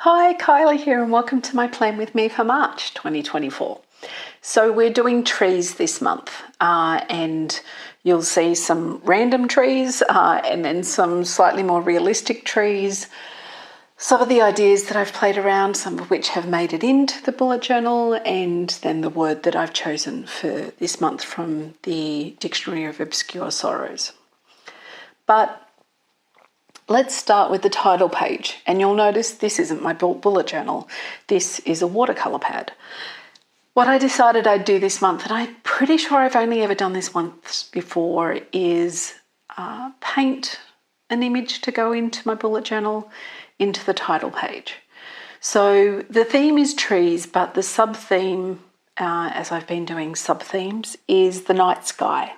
Hi, Kylie here, and welcome to my plan with me for March 2024. So we're doing trees this month, and you'll see some random trees and then some slightly more realistic trees. Some of the ideas that I've played around, some of which have made it into the bullet journal, and then the word that I've chosen for this month from the Dictionary of Obscure Sorrows. But let's start with the title page, and you'll notice this isn't my bullet journal. This is a watercolour pad. What I decided I'd do this month, and I'm pretty sure I've only ever done this once before, is paint an image to go into my bullet journal into the title page. So the theme is trees, but the sub-theme, as I've been doing sub-themes, is the night sky,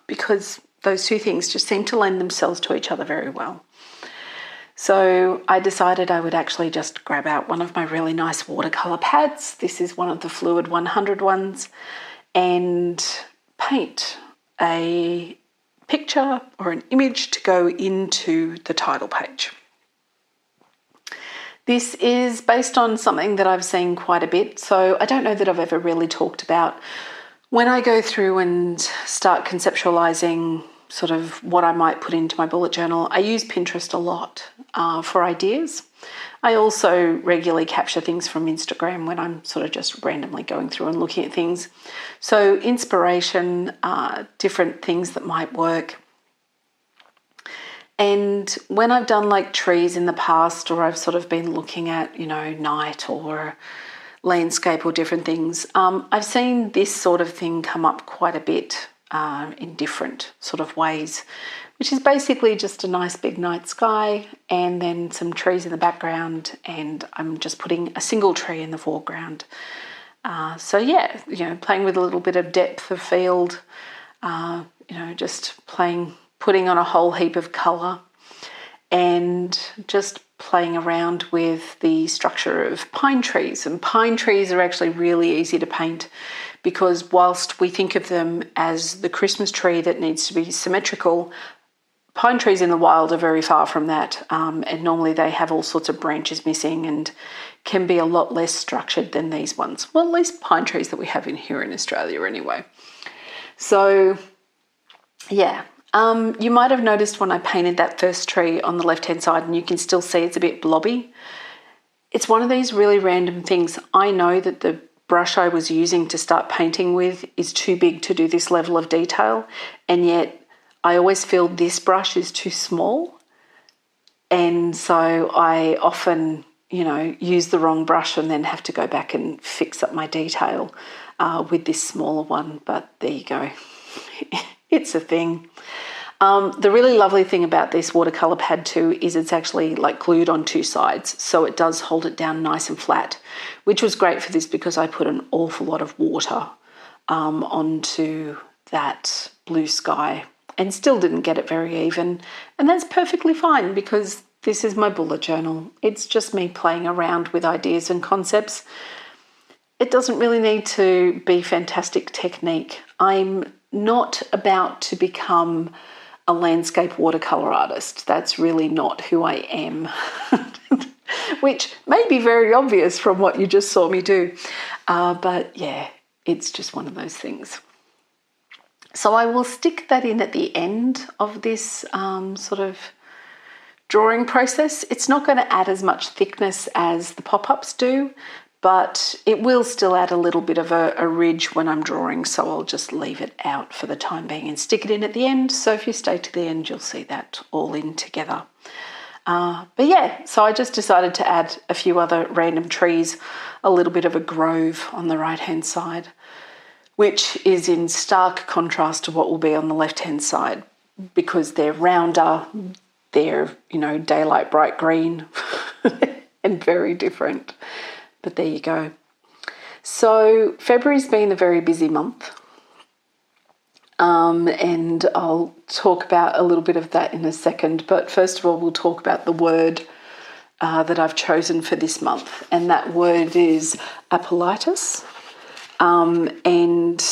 because those two things just seem to lend themselves to each other very well. So I decided I would actually just grab out one of my really nice watercolour pads. This is one of the Fluid 100 ones, and paint a picture or an image to go into the title page. This is based on something that I've seen quite a bit, so I don't know that I've ever really talked about. When I go through and start conceptualising sort of what I might put into my bullet journal, I use Pinterest a lot for ideas. I also regularly capture things from Instagram when I'm sort of just randomly going through and looking at things. So inspiration, different things that might work. And when I've done like trees in the past, or I've sort of been looking at, night or landscape or different things, I've seen this sort of thing come up quite a bit in different sort of ways, which is basically just a nice big night sky and then some trees in the background, and I'm just putting a single tree in the foreground. So yeah, playing with a little bit of depth of field, just putting on a whole heap of colour, and just playing around with the structure of pine trees. And pine trees are actually really easy to paint, because whilst we think of them as the Christmas tree that needs to be symmetrical, pine trees in the wild are very far from that, and normally they have all sorts of branches missing and can be a lot less structured than these ones. Well, at least pine trees that we have here in Australia anyway. So yeah, you might have noticed when I painted that first tree on the left-hand side, and you can still see it's a bit blobby. It's one of these really random things. I know that the brush I was using to start painting with is too big to do this level of detail, and yet I always feel this brush is too small, and so I often use the wrong brush and then have to go back and fix up my detail with this smaller one. But there you go. It's a thing. The really lovely thing about this watercolour pad too is it's actually like glued on two sides, so it does hold it down nice and flat, which was great for this because I put an awful lot of water onto that blue sky and still didn't get it very even, and that's perfectly fine because this is my bullet journal. It's just me playing around with ideas and concepts. It doesn't really need to be fantastic technique. I'm not about to become a landscape watercolour artist. That's really not who I am, which may be very obvious from what you just saw me do. But yeah, it's just one of those things. So I will stick that in at the end of this sort of drawing process. It's not going to add as much thickness as the pop-ups do, but it will still add a little bit of a ridge when I'm drawing, so I'll just leave it out for the time being and stick it in at the end. So if you stay to the end, you'll see that all in together. But yeah, so I just decided to add a few other random trees, a little bit of a grove on the right-hand side, which is in stark contrast to what will be on the left-hand side, because they're rounder, they're, daylight bright green and very different. But there you go. So February's been a very busy month, and I'll talk about a little bit of that in a second. But first of all, we'll talk about the word that I've chosen for this month, and that word is apolitis, and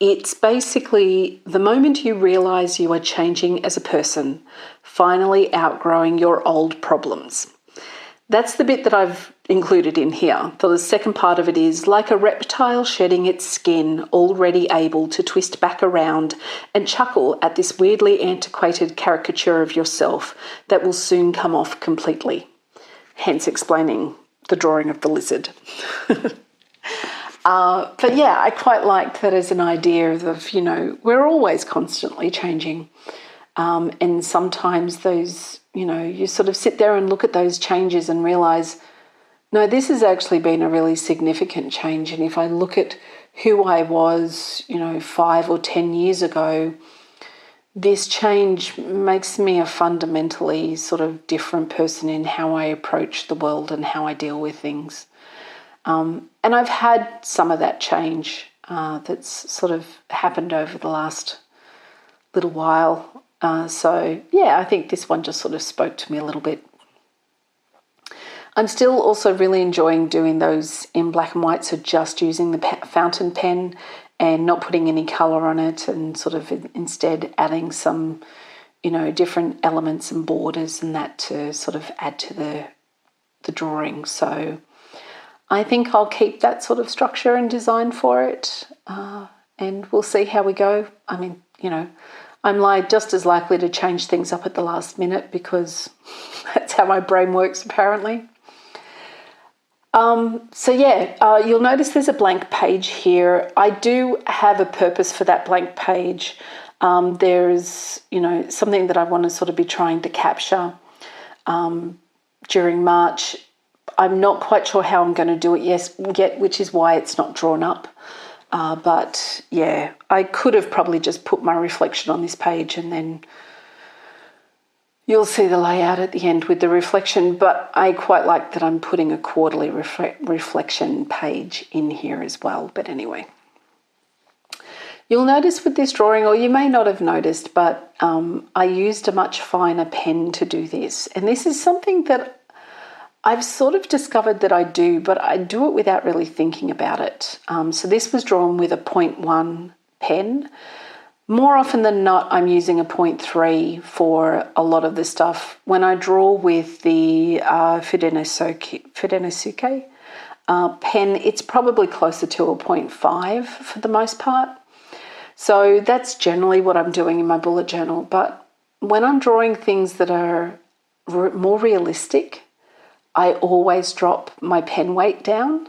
it's basically the moment you realise you are changing as a person, finally outgrowing your old problems. That's the bit that I've included in here. The second part of it is, like a reptile shedding its skin, already able to twist back around and chuckle at this weirdly antiquated caricature of yourself that will soon come off completely. Hence explaining the drawing of the lizard. But yeah, I quite liked that as an idea of, we're always constantly changing. And sometimes those, you sort of sit there and look at those changes and realise, no, this has actually been a really significant change. And if I look at who I was, 5 or 10 years ago, this change makes me a fundamentally sort of different person in how I approach the world and how I deal with things. And I've had some of that change that's sort of happened over the last little while. So, yeah, I think this one just sort of spoke to me a little bit. I'm still also really enjoying doing those in black and white, so just using the fountain pen and not putting any colour on it, and sort of instead adding some, different elements and borders and that to sort of add to the drawing. So I think I'll keep that sort of structure and design for it, and we'll see how we go. I mean, I'm just as likely to change things up at the last minute because that's how my brain works apparently. So yeah, you'll notice there's a blank page here. I do have a purpose for that blank page. There's, something that I want to sort of be trying to capture during March. I'm not quite sure how I'm going to do it yet, which is why it's not drawn up. But yeah, I could have probably just put my reflection on this page and then you'll see the layout at the end with the reflection, but I quite like that I'm putting a quarterly reflection page in here as well. But anyway, you'll notice with this drawing, or you may not have noticed, but I used a much finer pen to do this. And this is something that I've sort of discovered that I do, but I do it without really thinking about it. So this was drawn with a 0.1 pen. More often than not, I'm using a 0.3 for a lot of the stuff. When I draw with the Fudenosuke pen, it's probably closer to a 0.5 for the most part. So that's generally what I'm doing in my bullet journal. But when I'm drawing things that are more realistic, I always drop my pen weight down.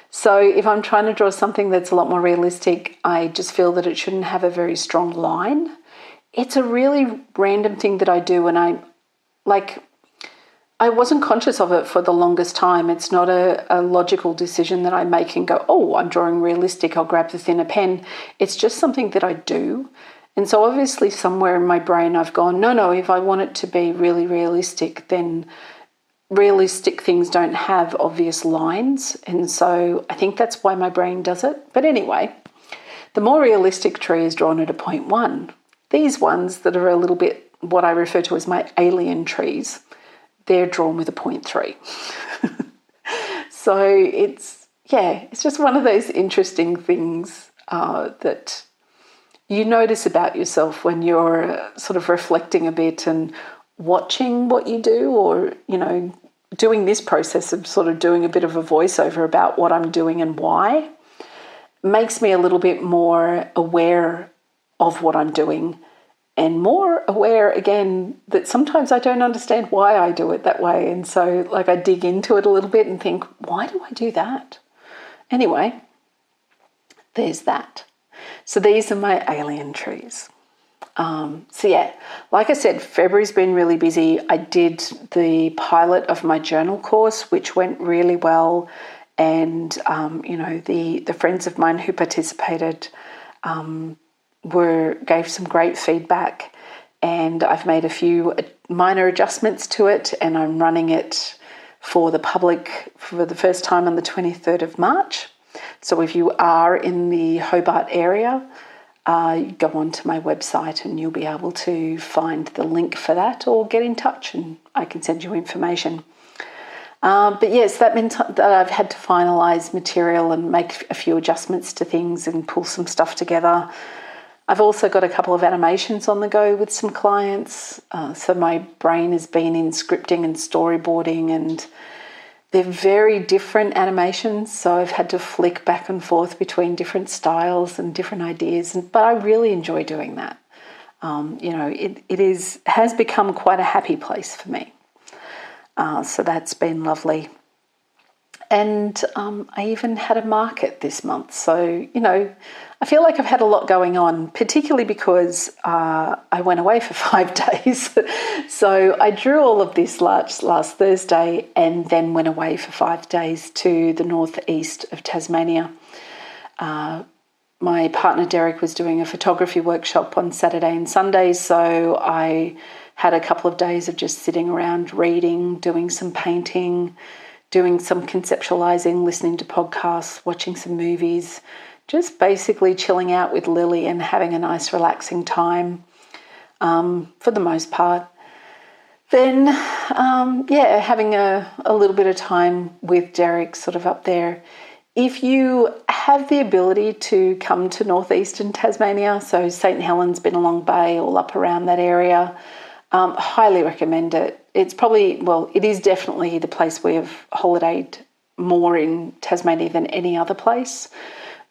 So if I'm trying to draw something that's a lot more realistic, I just feel that it shouldn't have a very strong line. It's a really random thing that I do, and I wasn't conscious of it for the longest time. It's not a logical decision that I make and go, oh, I'm drawing realistic, I'll grab the thinner pen. It's just something that I do. And so obviously somewhere in my brain I've gone, no, if I want it to be really realistic, then realistic things don't have obvious lines, and so I think that's why my brain does it. But anyway, the more realistic tree is drawn at a 0.1. These ones that are a little bit what I refer to as my alien trees, they're drawn with a 0.3. So it's just one of those interesting things that you notice about yourself when you're sort of reflecting a bit and watching what you do, or, doing this process of sort of doing a bit of a voiceover about what I'm doing and why, makes me a little bit more aware of what I'm doing, and more aware again that sometimes I don't understand why I do it that way. And so I dig into it a little bit and think, why do I do that? Anyway, there's that. So these are my alien trees. So yeah, like I said, February's been really busy. I did the pilot of my journal course, which went really well. And, the friends of mine who participated gave some great feedback. And I've made a few minor adjustments to it, and I'm running it for the public for the first time on the 23rd of March. So if you are in the Hobart area, go onto my website and you'll be able to find the link for that, or get in touch and I can send you information. But yes, that meant that I've had to finalise material and make a few adjustments to things and pull some stuff together. I've also got a couple of animations on the go with some clients. So my brain has been in scripting and storyboarding and they're very different animations, so I've had to flick back and forth between different styles and different ideas, but I really enjoy doing that. It has become quite a happy place for me. So that's been lovely. And I even had a market this month. So, I feel like I've had a lot going on, particularly because I went away for 5 days. So I drew all of this last Thursday and then went away for 5 days to the northeast of Tasmania. My partner Derek was doing a photography workshop on Saturday and Sunday, so I had a couple of days of just sitting around reading, doing some painting, doing some conceptualizing, listening to podcasts, watching some movies, just basically chilling out with Lily and having a nice relaxing time for the most part. Then, having a little bit of time with Derek sort of up there. If you have the ability to come to northeastern Tasmania, so St. Helens, Bennelong Bay, all up around that area, highly recommend it. It's probably, it is definitely the place we've holidayed more in Tasmania than any other place.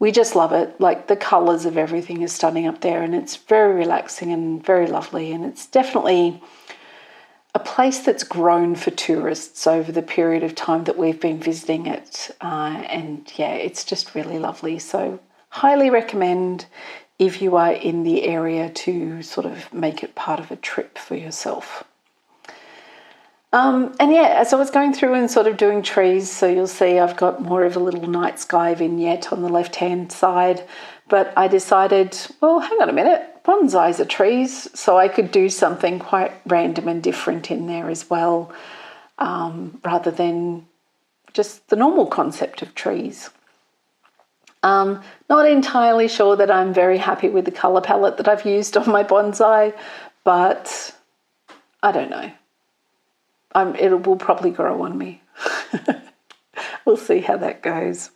We just love it. Like, the colours of everything is stunning up there, and it's very relaxing and very lovely. And it's definitely a place that's grown for tourists over the period of time that we've been visiting it. It's just really lovely. So highly recommend if you are in the area to sort of make it part of a trip for yourself. As I was going through and sort of doing trees, so you'll see I've got more of a little night sky vignette on the left-hand side, but I decided, well, hang on a minute, bonsais are trees, so I could do something quite random and different in there as well, rather than just the normal concept of trees. Not entirely sure that I'm very happy with the colour palette that I've used on my bonsai, but I don't know. It will probably grow on me. We'll see how that goes.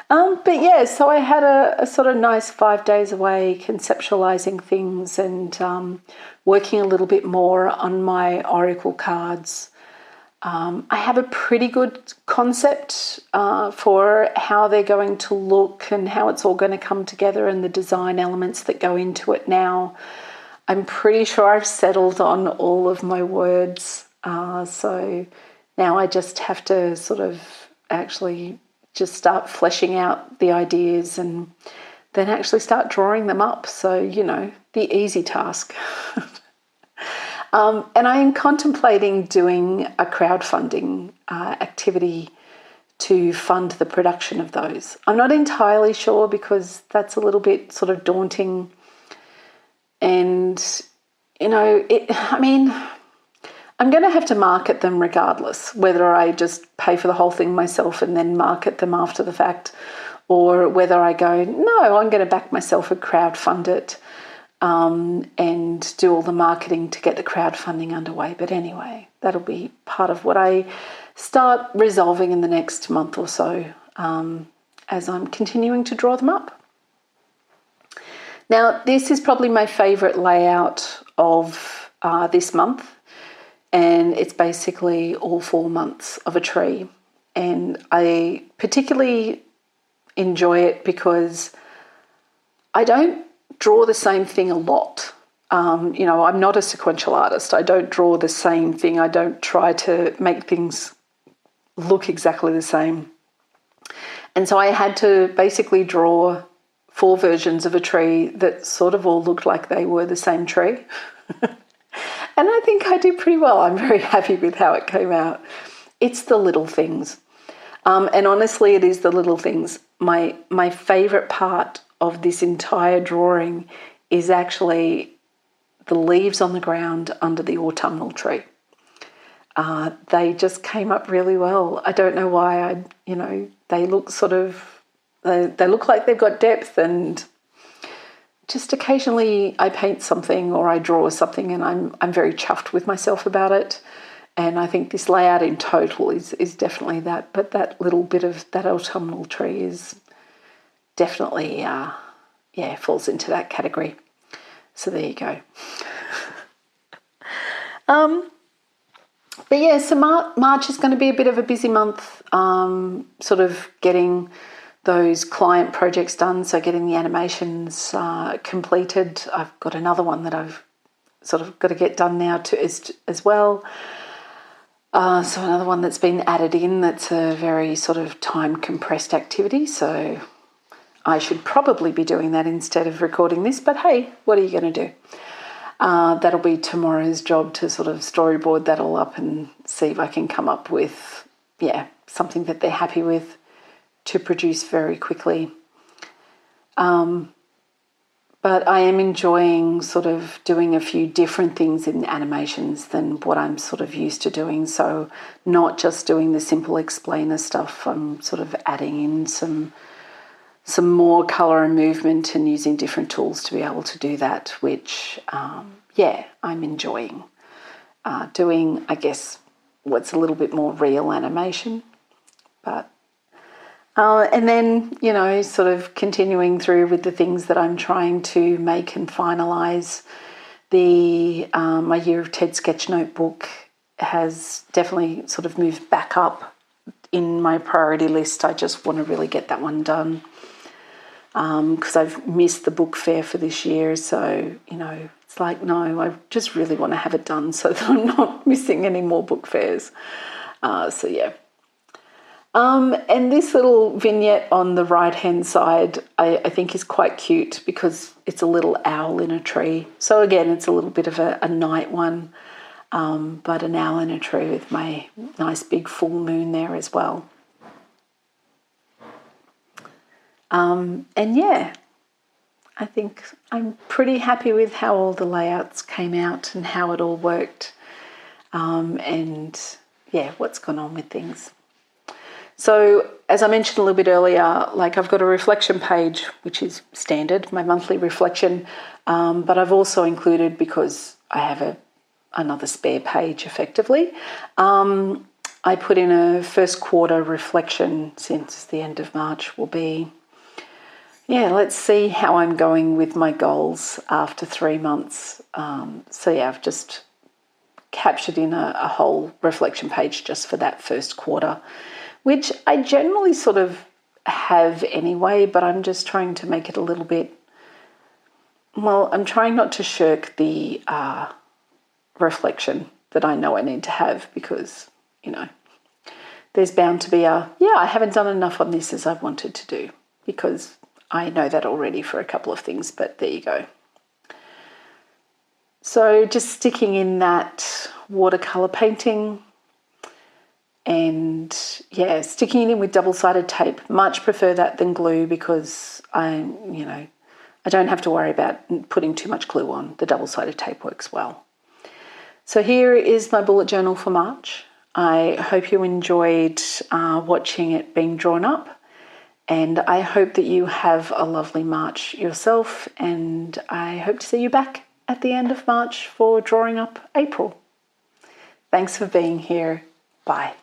So I had a sort of nice 5 days away conceptualising things and working a little bit more on my oracle cards. I have a pretty good concept for how they're going to look and how it's all going to come together and the design elements that go into it now. I'm pretty sure I've settled on all of my words. So now I just have to sort of actually just start fleshing out the ideas and then actually start drawing them up. So, the easy task. And I am contemplating doing a crowdfunding activity to fund the production of those. I'm not entirely sure because that's a little bit sort of daunting. And, I'm going to have to market them regardless, whether I just pay for the whole thing myself and then market them after the fact, or whether I go, no, I'm going to back myself and crowdfund it and do all the marketing to get the crowdfunding underway. But anyway, that'll be part of what I start resolving in the next month or so as I'm continuing to draw them up. Now, this is probably my favourite layout of this month. And it's basically all 4 months of a tree. And I particularly enjoy it because I don't draw the same thing a lot. I'm not a sequential artist. I don't draw the same thing. I don't try to make things look exactly the same. And so I had to basically draw 4 versions of a tree that sort of all looked like they were the same tree. And I think I did pretty well. I'm very happy with how it came out. It's the little things. And honestly, it is the little things. My favourite part of this entire drawing is actually the leaves on the ground under the autumnal tree. They just came up really well. I don't know why. They look they look like they've got depth, and just occasionally I paint something or I draw something and I'm very chuffed with myself about it. And I think this layout in total is definitely that. But that little bit of that autumnal tree is definitely, falls into that category. So there you go. But yeah, so March is going to be a bit of a busy month, sort of getting those client projects done, so getting the animations completed. I've got another one that I've sort of got to get done now too, as well. So another one that's been added in that's a very sort of time compressed activity, so I should probably be doing that instead of recording this, but hey, what are you going to do? That'll be tomorrow's job to sort of storyboard that all up and see if I can come up with, something that they're happy with to produce very quickly. But I am enjoying sort of doing a few different things in animations than what I'm sort of used to doing. So not just doing the simple explainer stuff, I'm sort of adding in some more colour and movement and using different tools to be able to do that, which, I'm enjoying. Doing, I guess, what's a little bit more real animation. But and then, sort of continuing through with the things that I'm trying to make and finalise. My Year of TED sketch notebook has definitely sort of moved back up in my priority list. I just want to really get that one done because I've missed the book fair for this year. So, it's like, no, I just really want to have it done so that I'm not missing any more book fairs. And this little vignette on the right-hand side, I think is quite cute because it's a little owl in a tree. So again, it's a little bit of a night one, but an owl in a tree with my nice big full moon there as well. I think I'm pretty happy with how all the layouts came out and how it all worked, what's gone on with things. So as I mentioned a little bit earlier, I've got a reflection page, which is standard, my monthly reflection, but I've also included, because I have another spare page effectively, I put in a first quarter reflection since the end of March will be, let's see how I'm going with my goals after 3 months. I've just captured in a whole reflection page just for that first quarter, which I generally sort of have anyway, but I'm just trying to make it a little bit, I'm trying not to shirk the reflection that I know I need to have because, there's bound to be I haven't done enough on this as I've wanted to do, because I know that already for a couple of things, but there you go. So just sticking in that watercolour painting, and sticking it in with double-sided tape. Much prefer that than glue because I don't have to worry about putting too much glue on. The double-sided tape works well. So here is my bullet journal for March. I hope you enjoyed watching it being drawn up, and I hope that you have a lovely March yourself, and I hope to see you back at the end of March for drawing up April. Thanks for being here. Bye.